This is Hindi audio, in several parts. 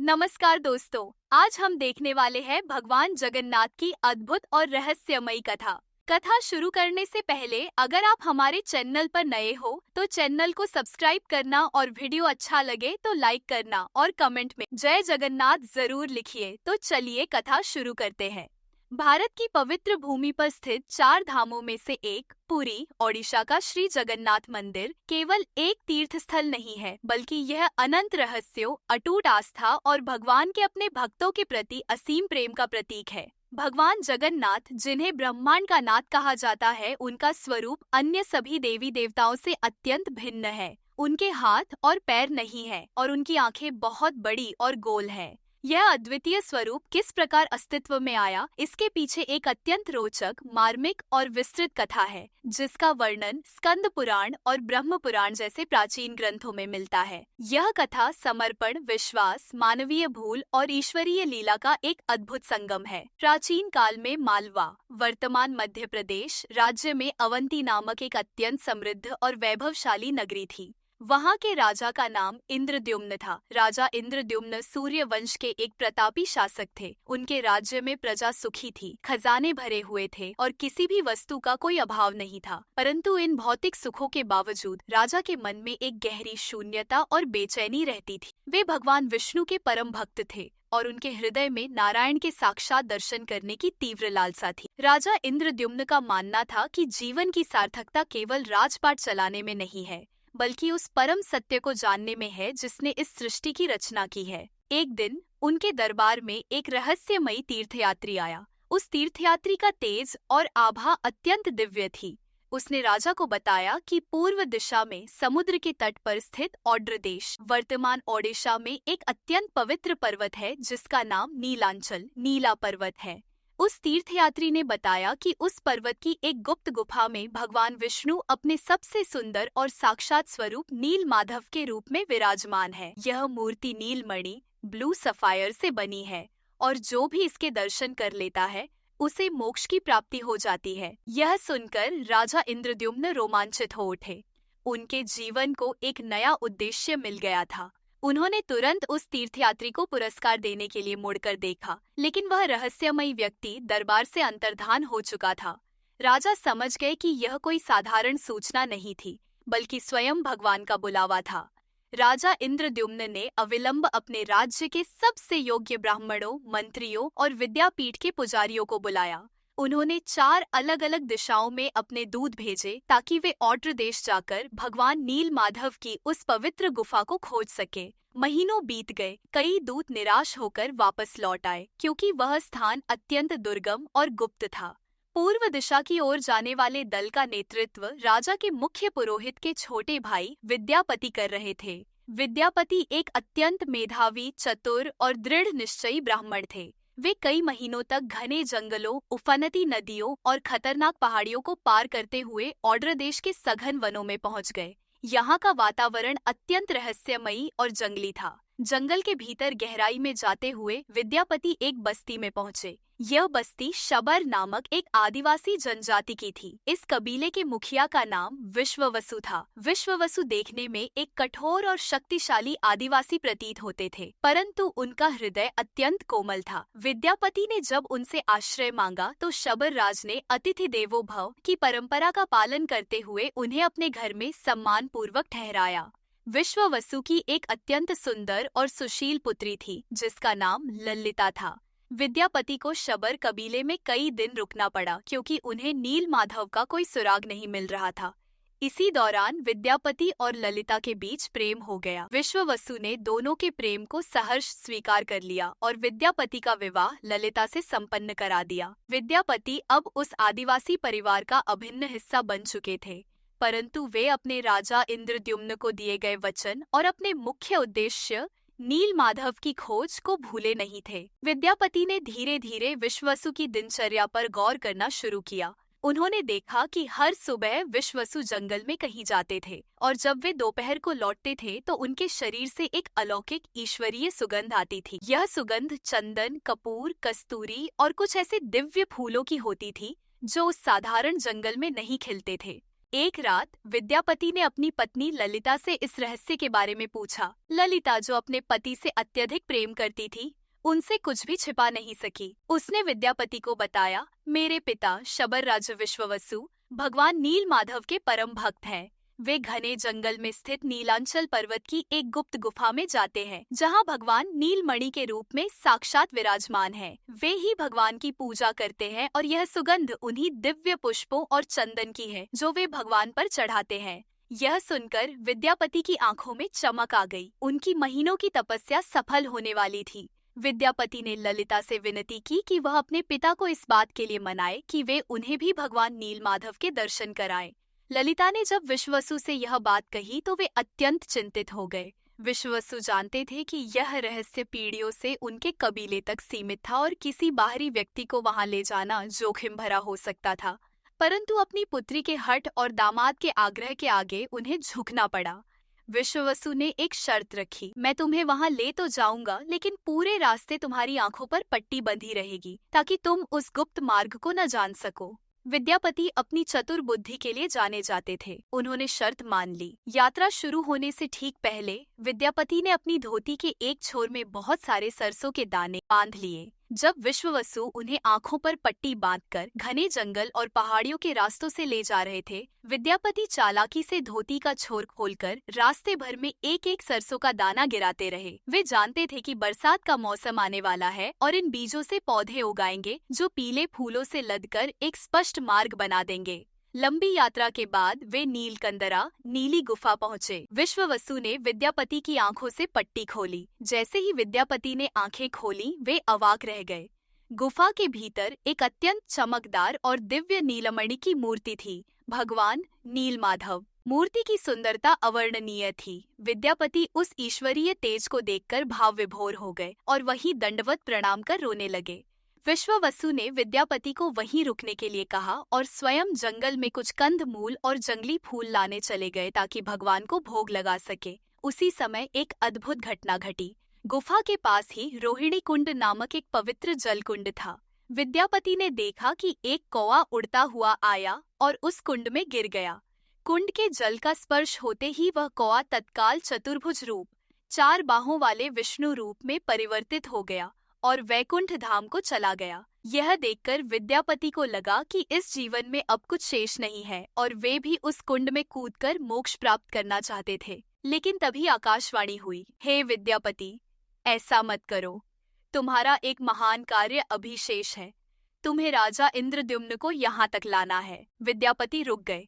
नमस्कार दोस्तों, आज हम देखने वाले हैं भगवान जगन्नाथ की अद्भुत और रहस्यमयी कथा। कथा शुरू करने से पहले अगर आप हमारे चैनल पर नए हो तो चैनल को सब्सक्राइब करना और वीडियो अच्छा लगे तो लाइक करना और कमेंट में जय जगन्नाथ जरूर लिखिए। तो चलिए कथा शुरू करते हैं। भारत की पवित्र भूमि पर स्थित 4 धामों में से एक पुरी ओडिशा का श्री जगन्नाथ मंदिर केवल एक तीर्थ स्थल नहीं है, बल्कि यह अनंत रहस्यों, अटूट आस्था और भगवान के अपने भक्तों के प्रति असीम प्रेम का प्रतीक है। भगवान जगन्नाथ, जिन्हें ब्रह्मांड का नाथ कहा जाता है, उनका स्वरूप अन्य सभी देवी देवताओं से अत्यंत भिन्न है। उनके हाथ और पैर नहीं है और उनकी आंखें बहुत बड़ी और गोल हैं। यह अद्वितीय स्वरूप किस प्रकार अस्तित्व में आया, इसके पीछे एक अत्यंत रोचक, मार्मिक और विस्तृत कथा है, जिसका वर्णन स्कंद पुराण और ब्रह्म पुराण जैसे प्राचीन ग्रंथों में मिलता है। यह कथा समर्पण, विश्वास, मानवीय भूल और ईश्वरीय लीला का एक अद्भुत संगम है। प्राचीन काल में मालवा, वर्तमान मध्य प्रदेश राज्य में अवंती नामक एक अत्यंत समृद्ध और वैभवशाली नगरी थी। वहाँ के राजा का नाम इंद्रद्युम्न था। राजा इंद्रद्युम्न सूर्य वंश के एक प्रतापी शासक थे। उनके राज्य में प्रजा सुखी थी, खजाने भरे हुए थे और किसी भी वस्तु का कोई अभाव नहीं था। परंतु इन भौतिक सुखों के बावजूद राजा के मन में एक गहरी शून्यता और बेचैनी रहती थी। वे भगवान विष्णु के परम भक्त थे और उनके हृदय में नारायण के साक्षात दर्शन करने की तीव्र लालसा थी। राजा इंद्रद्युम्न का मानना था कि जीवन की सार्थकता केवल राजपाट चलाने में नहीं है, बल्कि उस परम सत्य को जानने में है जिसने इस सृष्टि की रचना की है। एक दिन उनके दरबार में एक रहस्यमयी तीर्थयात्री आया। उस तीर्थयात्री का तेज और आभा अत्यंत दिव्य थी। उसने राजा को बताया कि पूर्व दिशा में समुद्र के तट पर स्थित औड्र देश, वर्तमान ओडिशा में एक अत्यंत पवित्र पर्वत है जिसका नाम नीलांचल, नीला पर्वत है। उस तीर्थयात्री ने बताया कि उस पर्वत की एक गुप्त गुफा में भगवान विष्णु अपने सबसे सुंदर और साक्षात स्वरूप नील माधव के रूप में विराजमान है। यह मूर्ति नीलमणि, ब्लू सफायर से बनी है और जो भी इसके दर्शन कर लेता है उसे मोक्ष की प्राप्ति हो जाती है। यह सुनकर राजा इंद्रद्युम्न रोमांचित हो उठे। उनके जीवन को एक नया उद्देश्य मिल गया था। उन्होंने तुरंत उस तीर्थयात्री को पुरस्कार देने के लिए मुड़कर देखा, लेकिन वह रहस्यमयी व्यक्ति दरबार से अंतर्धान हो चुका था। राजा समझ गए कि यह कोई साधारण सूचना नहीं थी, बल्कि स्वयं भगवान का बुलावा था। राजा इंद्रद्युम्न ने अविलंब अपने राज्य के सबसे योग्य ब्राह्मणों, मंत्रियों और विद्यापीठ के पुजारियों को बुलाया। उन्होंने 4 अलग अलग दिशाओं में अपने दूत भेजे ताकि वे औड्र देश जाकर भगवान नील माधव की उस पवित्र गुफा को खोज सके। महीनों बीत गए, कई दूत निराश होकर वापस लौट आए क्योंकि वह स्थान अत्यंत दुर्गम और गुप्त था। पूर्व दिशा की ओर जाने वाले दल का नेतृत्व राजा के मुख्य पुरोहित के छोटे भाई विद्यापति कर रहे थे। विद्यापति एक अत्यंत मेधावी, चतुर और दृढ़ निश्चयी ब्राह्मण थे। वे कई महीनों तक घने जंगलों, उफनती नदियों और खतरनाक पहाड़ियों को पार करते हुए औड्र देश के सघन वनों में पहुंच गए। यहाँ का वातावरण अत्यंत रहस्यमयी और जंगली था। जंगल के भीतर गहराई में जाते हुए विद्यापति एक बस्ती में पहुंचे। यह बस्ती शबर नामक एक आदिवासी जनजाति की थी। इस कबीले के मुखिया का नाम विश्ववसु था। विश्ववसु देखने में एक कठोर और शक्तिशाली आदिवासी प्रतीत होते थे, परंतु उनका हृदय अत्यंत कोमल था। विद्यापति ने जब उनसे आश्रय मांगा तो शबर राज ने अतिथि देवो भव की परंपरा का पालन करते हुए उन्हें अपने घर में सम्मान पूर्वक ठहराया। विश्ववसु की एक अत्यंत सुंदर और सुशील पुत्री थी जिसका नाम ललिता था। विद्यापति को शबर कबीले में कई दिन रुकना पड़ा क्योंकि उन्हें नील माधव का कोई सुराग नहीं मिल रहा था। इसी दौरान विद्यापति और ललिता के बीच प्रेम हो गया। विश्ववसु ने दोनों के प्रेम को सहर्ष स्वीकार कर लिया और विद्यापति का विवाह ललिता से संपन्न करा दिया। विद्यापति अब उस आदिवासी परिवार का अभिन्न हिस्सा बन चुके थे, परंतु वे अपने राजा इंद्रद्युम्न को दिए गए वचन और अपने मुख्य उद्देश्य नील माधव की खोज को भूले नहीं थे। विद्यापति ने धीरे धीरे विश्ववसु की दिनचर्या पर गौर करना शुरू किया। उन्होंने देखा कि हर सुबह विश्ववसु जंगल में कहीं जाते थे और जब वे दोपहर को लौटते थे तो उनके शरीर से एक अलौकिक ईश्वरीय सुगंध आती थी। यह सुगंध चंदन, कपूर, कस्तूरी और कुछ ऐसे दिव्य फूलों की होती थी जो उस साधारण जंगल में नहीं खिलते थे। एक रात विद्यापति ने अपनी पत्नी ललिता से इस रहस्य के बारे में पूछा। ललिता, जो अपने पति से अत्यधिक प्रेम करती थी, उनसे कुछ भी छिपा नहीं सकी। उसने विद्यापति को बताया, मेरे पिता शबर राजा विश्ववसु भगवान नील माधव के परम भक्त हैं। वे घने जंगल में स्थित नीलांचल पर्वत की एक गुप्त गुफा में जाते हैं, जहां भगवान नीलमणि के रूप में साक्षात विराजमान हैं। वे ही भगवान की पूजा करते हैं और यह सुगंध उन्हीं दिव्य पुष्पों और चंदन की है जो वे भगवान पर चढ़ाते हैं। यह सुनकर विद्यापति की आंखों में चमक आ गई। उनकी महीनों की तपस्या सफल होने वाली थी। विद्यापति ने ललिता से विनती की कि वह अपने पिता को इस बात के लिए मनाए कि वे उन्हें भी भगवान नीलमाधव के दर्शन कराएं। ललिता ने जब विश्ववसु से यह बात कही तो वे अत्यंत चिंतित हो गए। विश्ववसु जानते थे कि यह रहस्य पीढ़ियों से उनके कबीले तक सीमित था और किसी बाहरी व्यक्ति को वहां ले जाना जोखिम भरा हो सकता था। परंतु अपनी पुत्री के हठ और दामाद के आग्रह के आगे उन्हें झुकना पड़ा। विश्ववसु ने एक शर्त रखी, मैं तुम्हें वहां ले तो जाऊंगा, लेकिन पूरे रास्ते तुम्हारी आंखों पर पट्टी बंधी रहेगी ताकि तुम उस गुप्त मार्ग को न जान सको। विद्यापति अपनी चतुर बुद्धि के लिए जाने जाते थे। उन्होंने शर्त मान ली। यात्रा शुरू होने से ठीक पहले विद्यापति ने अपनी धोती के एक छोर में बहुत सारे सरसों के दाने बांध लिए। जब विश्ववसु उन्हें आंखों पर पट्टी बांधकर घने जंगल और पहाड़ियों के रास्तों से ले जा रहे थे, विद्यापति चालाकी से धोती का छोर खोलकर रास्ते भर में एक एक सरसों का दाना गिराते रहे। वे जानते थे कि बरसात का मौसम आने वाला है और इन बीजों से पौधे उगाएंगे जो पीले फूलों से लदकर एक स्पष्ट मार्ग बना देंगे। लंबी यात्रा के बाद वे नीलकंदरा नीली गुफा पहुँचे। विश्ववसु ने विद्यापति की आंखों से पट्टी खोली। जैसे ही विद्यापति ने आंखें खोली, वे अवाक रह गए। गुफा के भीतर एक अत्यंत चमकदार और दिव्य नीलमणि की मूर्ति थी, भगवान नीलमाधव। मूर्ति की सुंदरता अवर्णनीय थी। विद्यापति उस ईश्वरीय तेज को देखकर भाव विभोर हो गए और वहीं दंडवत प्रणाम कर रोने लगे। विश्ववसु ने विद्यापति को वहीं रुकने के लिए कहा और स्वयं जंगल में कुछ कंदमूल और जंगली फूल लाने चले गए ताकि भगवान को भोग लगा सके। उसी समय एक अद्भुत घटना घटी। गुफा के पास ही रोहिणी कुंड नामक एक पवित्र जल कुंड था। विद्यापति ने देखा कि एक कौवा उड़ता हुआ आया और उस कुंड में गिर गया। कुंड के जल का स्पर्श होते ही वह कौवा तत्काल चतुर्भुज रूप, 4 बाहों वाले विष्णु रूप में परिवर्तित हो गया और वैकुंठ धाम को चला गया। यह देखकर विद्यापति को लगा कि इस जीवन में अब कुछ शेष नहीं है और वे भी उस कुंड में कूदकर मोक्ष प्राप्त करना चाहते थे। लेकिन तभी आकाशवाणी हुई, हे विद्यापति, ऐसा मत करो। तुम्हारा एक महान कार्य अभी शेष है। तुम्हें राजा इंद्रद्युम्न को यहाँ तक लाना है। विद्यापति रुक गए।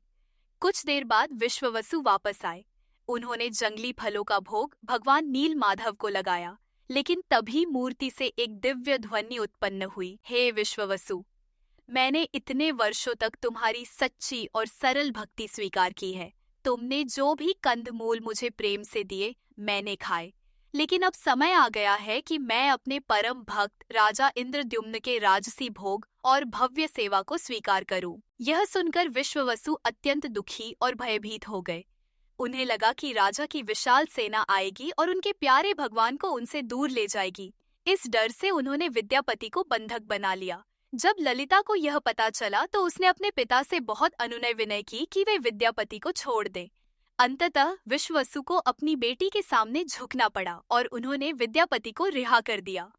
कुछ देर बाद विश्ववसु वापस आए। उन्होंने जंगली फलों का भोग भगवान नीलमाधव को लगाया। लेकिन तभी मूर्ति से एक दिव्य ध्वनि उत्पन्न हुई, हे विश्ववसु, मैंने इतने वर्षों तक तुम्हारी सच्ची और सरल भक्ति स्वीकार की है। तुमने जो भी कंदमूल मुझे प्रेम से दिए, मैंने खाए। लेकिन अब समय आ गया है कि मैं अपने परम भक्त राजा इंद्रद्युम्न के राजसी भोग और भव्य सेवा को स्वीकार करूं। यह सुनकर विश्ववसु अत्यंत दुखी और भयभीत हो गए। उन्हें लगा कि राजा की विशाल सेना आएगी और उनके प्यारे भगवान को उनसे दूर ले जाएगी। इस डर से उन्होंने विद्यापति को बंधक बना लिया। जब ललिता को यह पता चला तो उसने अपने पिता से बहुत अनुनय विनय की कि वे विद्यापति को छोड़ दें। अंततः विश्ववसु को अपनी बेटी के सामने झुकना पड़ा और उन्होंने विद्यापति को रिहा कर दिया।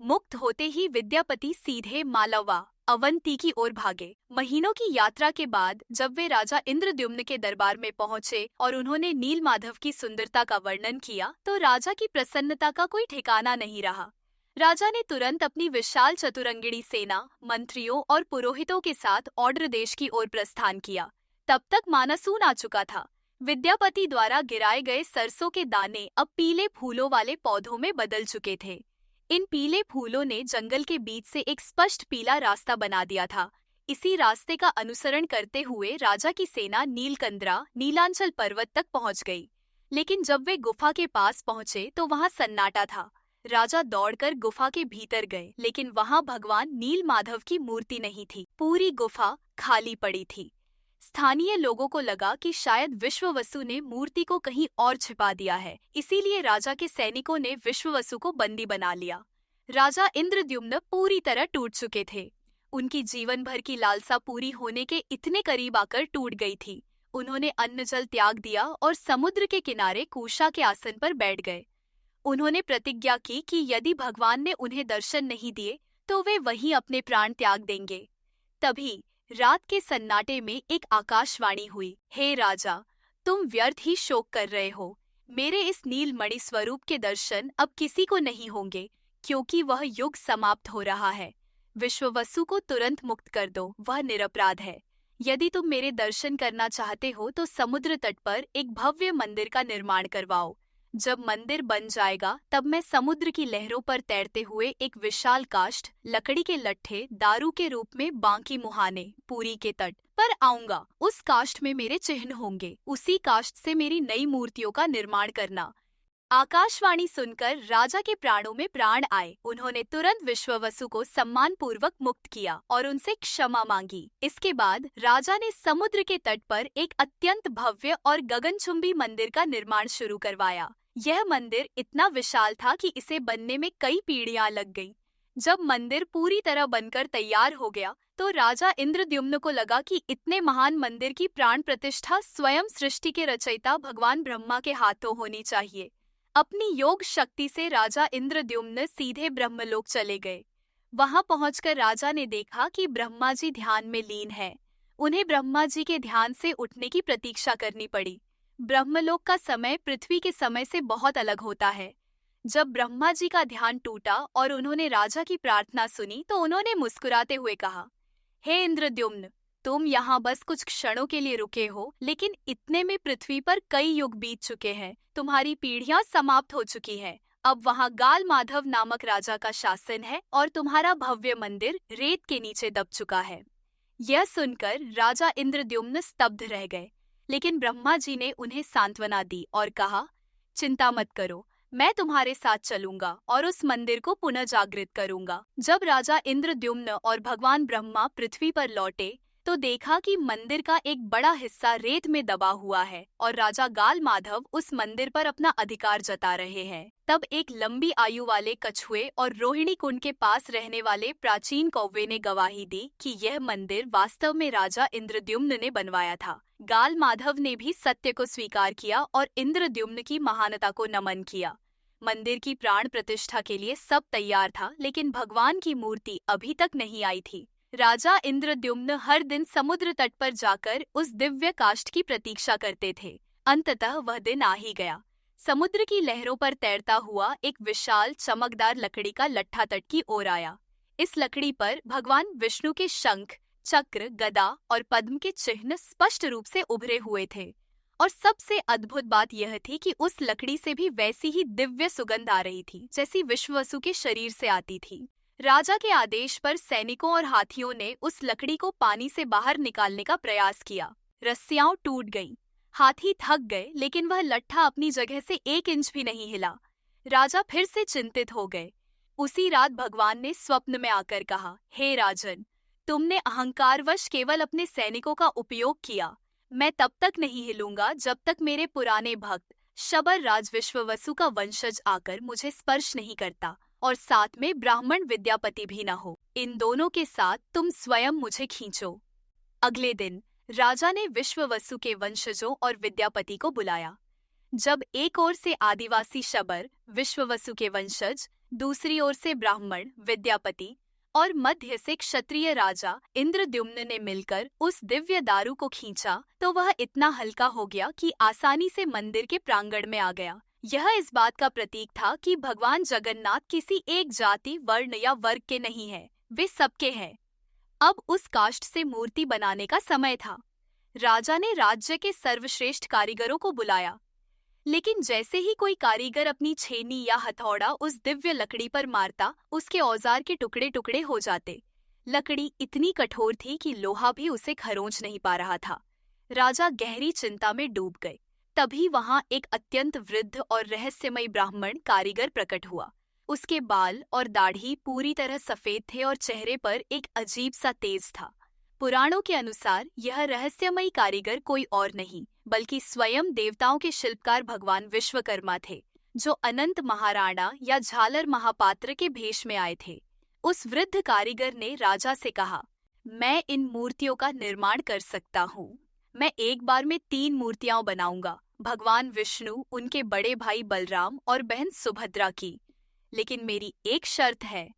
मुक्त होते ही विद्यापति सीधे मालवा, अवंती की ओर भागे। महीनों की यात्रा के बाद जब वे राजा इंद्रद्युम्न के दरबार में पहुंचे और उन्होंने नीलमाधव की सुंदरता का वर्णन किया तो राजा की प्रसन्नता का कोई ठिकाना नहीं रहा। राजा ने तुरंत अपनी विशाल चतुरंगिणी सेना, मंत्रियों और पुरोहितों के साथ औड्र देश की ओर प्रस्थान किया। तब तक मानसून आ चुका था। विद्यापति द्वारा गिराए गए सरसों के दाने अब पीले फूलों वाले पौधों में बदल चुके थे। इन पीले फूलों ने जंगल के बीच से एक स्पष्ट पीला रास्ता बना दिया था। इसी रास्ते का अनुसरण करते हुए राजा की सेना नीलकंदरा नीलांचल पर्वत तक पहुंच गई। लेकिन जब वे गुफा के पास पहुंचे तो वहां सन्नाटा था। राजा दौड़कर गुफा के भीतर गए, लेकिन वहां भगवान नीलमाधव की मूर्ति नहीं थी। पूरी गुफा खाली पड़ी थी। स्थानीय लोगों को लगा कि शायद विश्ववसु ने मूर्ति को कहीं और छिपा दिया है, इसीलिए राजा के सैनिकों ने विश्ववसु को बंदी बना लिया। राजा इंद्रद्युम्न पूरी तरह टूट चुके थे। उनकी जीवन भर की लालसा पूरी होने के इतने करीब आकर टूट गई थी। उन्होंने अन्न जल त्याग दिया और समुद्र के किनारे कूशा के आसन पर बैठ गए। उन्होंने प्रतिज्ञा की कि यदि भगवान ने उन्हें दर्शन नहीं दिए तो वे वहीं अपने प्राण त्याग देंगे। तभी रात के सन्नाटे में एक आकाशवाणी हुई, हे राजा, तुम व्यर्थ ही शोक कर रहे हो। मेरे इस नीलमणि स्वरूप के दर्शन अब किसी को नहीं होंगे, क्योंकि वह युग समाप्त हो रहा है। विश्ववसु को तुरंत मुक्त कर दो, वह निरपराध है। यदि तुम मेरे दर्शन करना चाहते हो तो समुद्र तट पर एक भव्य मंदिर का निर्माण करवाओ। जब मंदिर बन जाएगा तब मैं समुद्र की लहरों पर तैरते हुए एक विशाल काष्ठ, लकड़ी के लट्ठे, दारू के रूप में बांकी मुहाने, पुरी के तट पर आऊंगा। उस काष्ठ में मेरे चिन्ह होंगे। उसी काष्ठ से मेरी नई मूर्तियों का निर्माण करना। आकाशवाणी सुनकर राजा के प्राणों में प्राण आए। उन्होंने तुरंत विश्ववसु को सम्मान पूर्वक मुक्त किया और उनसे क्षमा मांगी। इसके बाद राजा ने समुद्र के तट पर एक अत्यंत भव्य और गगनचुंबी मंदिर का निर्माण शुरू करवाया। यह मंदिर इतना विशाल था कि इसे बनने में कई पीढ़ियां लग गईं। जब मंदिर पूरी तरह बनकर तैयार हो गया तो राजा इंद्रद्युम्न को लगा कि इतने महान मंदिर की प्राण प्रतिष्ठा स्वयं सृष्टि के रचयिता भगवान ब्रह्मा के हाथों होनी चाहिए। अपनी योग शक्ति से राजा इंद्रद्युम्न सीधे ब्रह्मलोक चले गए। वहां पहुंचकर राजा ने देखा कि ब्रह्मा जी ध्यान में लीन हैं। उन्हें ब्रह्मा जी के ध्यान से उठने की प्रतीक्षा करनी पड़ी। ब्रह्मलोक का समय पृथ्वी के समय से बहुत अलग होता है। जब ब्रह्मा जी का ध्यान टूटा और उन्होंने राजा की प्रार्थना सुनी तो उन्होंने मुस्कुराते हुए कहा, हे इंद्रद्युम्न, तुम यहाँ बस कुछ क्षणों के लिए रुके हो, लेकिन इतने में पृथ्वी पर कई युग बीत चुके हैं। तुम्हारी पीढ़ियां समाप्त हो चुकी हैं। अब वहाँ गाल माधव नामक राजा का शासन है और तुम्हारा भव्य मंदिर रेत के नीचे दब चुका है। यह सुनकर राजा इंद्रद्युम्न स्तब्ध रह गए, लेकिन ब्रह्मा जी ने उन्हें सांत्वना दी और कहा, चिंता मत करो, मैं तुम्हारे साथ चलूंगा और उस मंदिर को पुनः जागृत करूंगा। जब राजा इंद्रद्युम्न और भगवान ब्रह्मा पृथ्वी पर लौटे तो देखा कि मंदिर का एक बड़ा हिस्सा रेत में दबा हुआ है और राजा गाल माधव उस मंदिर पर अपना अधिकार जता रहे हैं। तब एक लंबी आयु वाले कछुए और रोहिणी कुंड के पास रहने वाले प्राचीन कौवे ने गवाही दी कि यह मंदिर वास्तव में राजा इंद्रद्युम्न ने बनवाया था। गाल माधव ने भी सत्य को स्वीकार किया और इंद्रद्युम्न की महानता को नमन किया। मंदिर की प्राण प्रतिष्ठा के लिए सब तैयार था, लेकिन भगवान की मूर्ति अभी तक नहीं आई थी। राजा इंद्रद्युम्न हर दिन समुद्र तट पर जाकर उस दिव्य काष्ठ की प्रतीक्षा करते थे। अंततः वह दिन आ ही गया। समुद्र की लहरों पर तैरता हुआ एक विशाल चमकदार लकड़ी का लट्ठा तट की ओर आया। इस लकड़ी पर भगवान विष्णु के शंख, चक्र, गदा और पद्म के चिन्ह स्पष्ट रूप से उभरे हुए थे। और सबसे अद्भुत बात यह थी कि उस लकड़ी से भी वैसी ही दिव्य सुगंध आ रही थी जैसी विश्ववसु के शरीर से आती थी। राजा के आदेश पर सैनिकों और हाथियों ने उस लकड़ी को पानी से बाहर निकालने का प्रयास किया। रस्सियां टूट गईं, हाथी थक गए, लेकिन वह लट्ठा अपनी जगह से 1 इंच भी नहीं हिला। राजा फिर से चिंतित हो गए। उसी रात भगवान ने स्वप्न में आकर कहा, हे राजन, तुमने अहंकारवश केवल अपने सैनिकों का उपयोग किया। मैं तब तक नहीं हिलूंगा जब तक मेरे पुराने भक्त शबर राज विश्ववसु का वंशज आकर मुझे स्पर्श नहीं करता और साथ में ब्राह्मण विद्यापति भी न हो। इन दोनों के साथ तुम स्वयं मुझे खींचो। अगले दिन राजा ने विश्ववसु के वंशजों और विद्यापति को बुलाया। जब एक ओर से आदिवासी शबर, विश्ववसु के वंशज, दूसरी ओर से ब्राह्मण विद्यापति और मध्य से क्षत्रिय राजा इंद्रद्युम्न ने मिलकर उस दिव्य दारू को खींचा तो वह इतना हल्का हो गया कि आसानी से मंदिर के प्रांगण में आ गया। यह इस बात का प्रतीक था कि भगवान जगन्नाथ किसी एक जाति, वर्ण या वर्ग के नहीं है, वे सबके हैं। अब उस काष्ठ से मूर्ति बनाने का समय था। राजा ने राज्य के सर्वश्रेष्ठ कारीगरों को बुलाया, लेकिन जैसे ही कोई कारीगर अपनी छेनी या हथौड़ा उस दिव्य लकड़ी पर मारता, उसके औजार के टुकड़े टुकड़े हो जाते। लकड़ी इतनी कठोर थी कि लोहा भी उसे खरोंच नहीं पा रहा था। राजा गहरी चिंता में डूब गए। तभी वहां एक अत्यंत वृद्ध और रहस्यमयी ब्राह्मण कारीगर प्रकट हुआ। उसके बाल और दाढ़ी पूरी तरह सफेद थे और चेहरे पर एक अजीब सा तेज था। पुराणों के अनुसार यह रहस्यमयी कारीगर कोई और नहीं बल्कि स्वयं देवताओं के शिल्पकार भगवान विश्वकर्मा थे, जो अनंत महाराणा या झालर महापात्र के भेष में आए थे। उस वृद्ध कारीगर ने राजा से कहा, मैं इन मूर्तियों का निर्माण कर सकता हूँ। मैं एक बार में 3 मूर्तियां बनाऊंगा, भगवान विष्णु, उनके बड़े भाई बलराम और बहन सुभद्रा की। लेकिन मेरी एक शर्त है।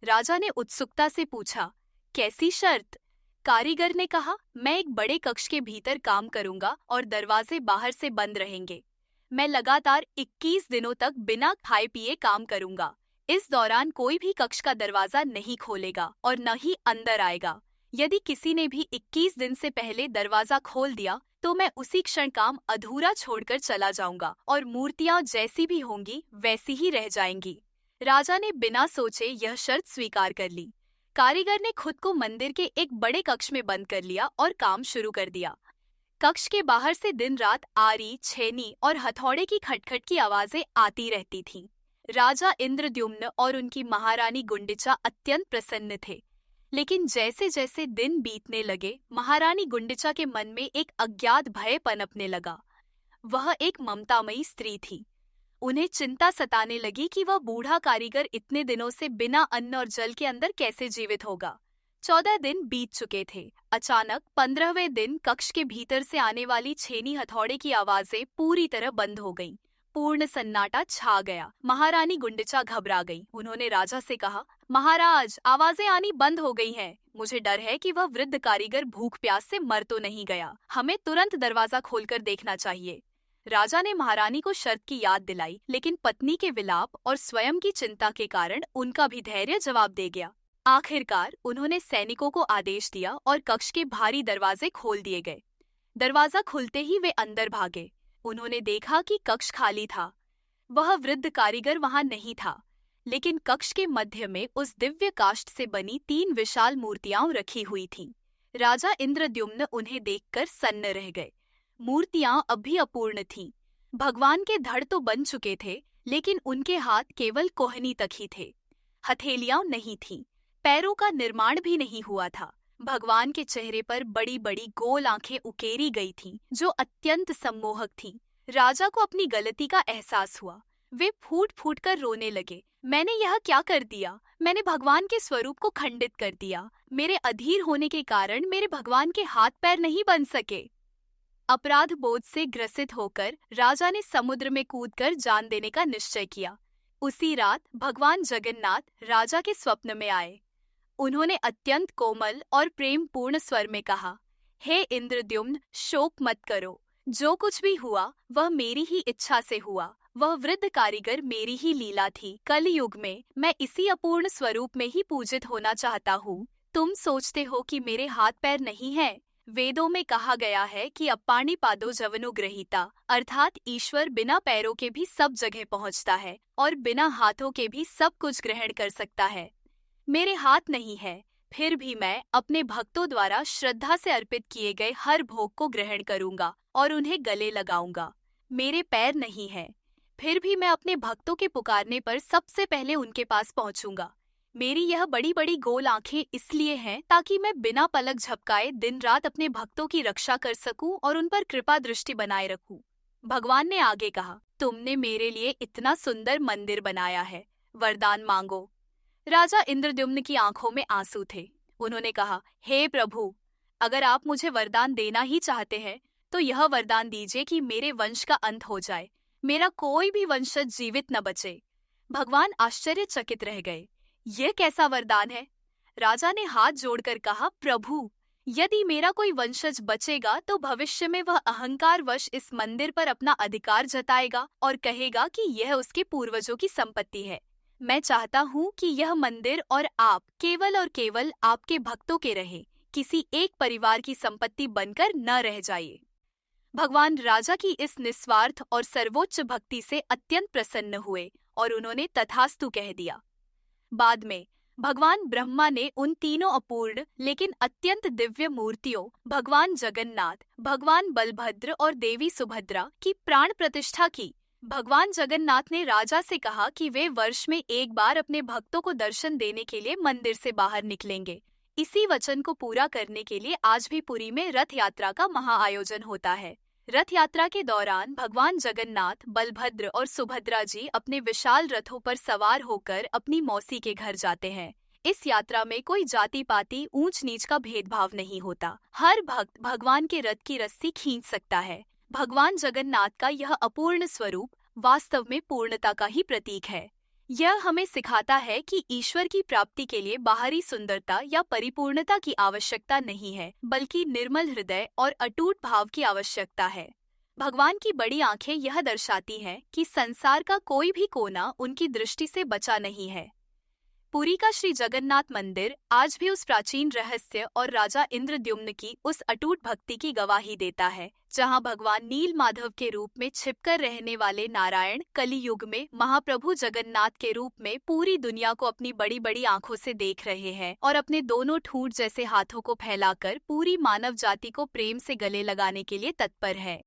राजा ने उत्सुकता से पूछा, कैसी शर्त? कारीगर ने कहा, मैं एक बड़े कक्ष के भीतर काम करूंगा और दरवाजे बाहर से बंद रहेंगे। मैं लगातार 21 दिनों तक बिना खाए पिए काम करूंगा। इस दौरान कोई भी कक्ष का दरवाजा नहीं खोलेगा और न ही अंदर आएगा। यदि किसी ने भी 21 दिन से पहले दरवाजा खोल दिया तो मैं उसी क्षण काम अधूरा छोड़कर चला जाऊंगा और मूर्तियां जैसी भी होंगी वैसी ही रह जाएंगी। राजा ने बिना सोचे यह शर्त स्वीकार कर ली। कारीगर ने खुद को मंदिर के एक बड़े कक्ष में बंद कर लिया और काम शुरू कर दिया। कक्ष के बाहर से दिन रात आरी, छेनी और हथौड़े की खटखट की आवाजें आती रहती थीं। राजा इंद्रद्युम्न और उनकी महारानी गुंडिचा अत्यंत प्रसन्न थे। लेकिन जैसे जैसे दिन बीतने लगे, महारानी गुंडिचा के मन में एक अज्ञात भय पनपने लगा। वह एक ममतामयी स्त्री थी। उन्हें चिंता सताने लगी कि वह बूढ़ा कारीगर इतने दिनों से बिना अन्न और जल के अंदर कैसे जीवित होगा। 14 दिन बीत चुके थे। अचानक 15वें दिन कक्ष के भीतर से आने वाली छेनी हथौड़े की आवाजें पूरी तरह बंद हो गईं। पूर्ण सन्नाटा छा गया। महारानी गुंडिचा घबरा गई। उन्होंने राजा से कहा, महाराज, आवाजें आनी बंद हो गई हैं। मुझे डर है कि वह वृद्ध कारीगर भूख प्यास से मर तो नहीं गया। हमें तुरंत दरवाजा खोलकर देखना चाहिए। राजा ने महारानी को शर्त की याद दिलाई, लेकिन पत्नी के विलाप और स्वयं की चिंता के कारण उनका भी धैर्य जवाब दे गया। आखिरकार उन्होंने सैनिकों को आदेश दिया और कक्ष के भारी दरवाजे खोल दिए गए। दरवाजा खुलते ही वे अंदर भागे। उन्होंने देखा कि कक्ष खाली था। वह वृद्ध कारीगर वहां नहीं था, लेकिन कक्ष के मध्य में उस दिव्य काष्ठ से बनी 3 विशाल मूर्तियां रखी हुई थीं। राजा इंद्रद्युम्न उन्हें देखकर सन्न रह गए। मूर्तियां अब भी अपूर्ण थीं। भगवान के धड़ तो बन चुके थे, लेकिन उनके हाथ केवल कोहनी तक ही थे। हथेलियां नहीं थीं, पैरों का निर्माण भी नहीं हुआ था। भगवान के चेहरे पर बड़ी बड़ी गोल आंखें उकेरी गई थीं, जो अत्यंत सम्मोहक थीं। राजा को अपनी गलती का एहसास हुआ। वे फूट फूट कर रोने लगे। मैंने यह क्या कर दिया? मैंने भगवान के स्वरूप को खंडित कर दिया। मेरे अधीर होने के कारण मेरे भगवान के हाथ पैर नहीं बन सके। अपराध बोध से ग्रसित होकर राजा ने समुद्र में कूदकर जान देने का निश्चय किया। उसी रात भगवान जगन्नाथ राजा के स्वप्न में आए। उन्होंने अत्यंत कोमल और प्रेमपूर्ण स्वर में कहा, हे इंद्रद्युम्न, शोक मत करो। जो कुछ भी हुआ वह मेरी ही इच्छा से हुआ। वह वृद्ध कारीगर मेरी ही लीला थी। कल युग में मैं इसी अपूर्ण स्वरूप में ही पूजित होना चाहता हूँ। तुम सोचते हो कि मेरे हाथ पैर नहीं हैं? वेदों में कहा गया है कि अपाणि पादो जवनुग्रहीता, अर्थात ईश्वर बिना पैरों के भी सब जगह पहुँचता है और बिना हाथों के भी सब कुछ ग्रहण कर सकता है। मेरे हाथ नहीं है, फिर भी मैं अपने भक्तों द्वारा श्रद्धा से अर्पित किए गए हर भोग को ग्रहण करूंगा और उन्हें गले लगाऊंगा। मेरे पैर नहीं है, फिर भी मैं अपने भक्तों के पुकारने पर सबसे पहले उनके पास पहुंचूंगा। मेरी यह बड़ी बड़ी गोल आंखें इसलिए हैं ताकि मैं बिना पलक झपकाए दिन रात अपने भक्तों की रक्षा कर सकूं और उन पर कृपा दृष्टि बनाए रखूं। भगवान ने आगे कहा, तुमने मेरे लिए इतना सुंदर मंदिर बनाया है, वरदान मांगो। राजा इंद्रद्युम्न की आंखों में आंसू थे। उन्होंने कहा, हे प्रभु, अगर आप मुझे वरदान देना ही चाहते हैं तो यह वरदान दीजिए कि मेरे वंश का अंत हो जाए, मेरा कोई भी वंशज जीवित न बचे। भगवान आश्चर्यचकित रह गए। यह कैसा वरदान है? राजा ने हाथ जोड़कर कहा, प्रभु, यदि मेरा कोई वंशज बचेगा तो भविष्य में वह अहंकारवश इस मंदिर पर अपना अधिकार जताएगा और कहेगा कि यह उसके पूर्वजों की संपत्ति है। मैं चाहता हूँ कि यह मंदिर और आप केवल और केवल आपके भक्तों के रहे, किसी एक परिवार की संपत्ति बनकर न रह जाइए। भगवान राजा की इस निस्वार्थ और सर्वोच्च भक्ति से अत्यंत प्रसन्न हुए और उन्होंने तथास्तु कह दिया। बाद में भगवान ब्रह्मा ने उन तीनों अपूर्ण लेकिन अत्यंत दिव्य मूर्तियों भगवान जगन्नाथ, भगवान बलभद्र और देवी सुभद्रा की प्राण प्रतिष्ठा की। भगवान जगन्नाथ ने राजा से कहा कि वे वर्ष में एक बार अपने भक्तों को दर्शन देने के लिए मंदिर से बाहर निकलेंगे। इसी वचन को पूरा करने के लिए आज भी पुरी में रथ यात्रा का महाआयोजन होता है। रथ यात्रा के दौरान भगवान जगन्नाथ, बलभद्र और सुभद्रा जी अपने विशाल रथों पर सवार होकर अपनी मौसी के घर जाते हैं। इस यात्रा में कोई जाति पाति ऊंच नीच का भेदभाव नहीं होता। हर भक्त भगवान के रथ की रस्सी खींच सकता है। भगवान जगन्नाथ का यह अपूर्ण स्वरूप वास्तव में पूर्णता का ही प्रतीक है। यह हमें सिखाता है कि ईश्वर की प्राप्ति के लिए बाहरी सुंदरता या परिपूर्णता की आवश्यकता नहीं है, बल्कि निर्मल हृदय और अटूट भाव की आवश्यकता है। भगवान की बड़ी आंखें यह दर्शाती हैं कि संसार का कोई भी कोना उनकी दृष्टि से बचा नहीं है। पुरी का श्री जगन्नाथ मंदिर आज भी उस प्राचीन रहस्य और राजा इंद्रद्युम्न की उस अटूट भक्ति की गवाही देता है, जहां भगवान नील माधव के रूप में छिपकर रहने वाले नारायण कली युग में महाप्रभु जगन्नाथ के रूप में पूरी दुनिया को अपनी बड़ी बड़ी आंखों से देख रहे हैं और अपने दोनों ठूंठ जैसे हाथों को फैलाकर पूरी मानव जाति को प्रेम से गले लगाने के लिए तत्पर है।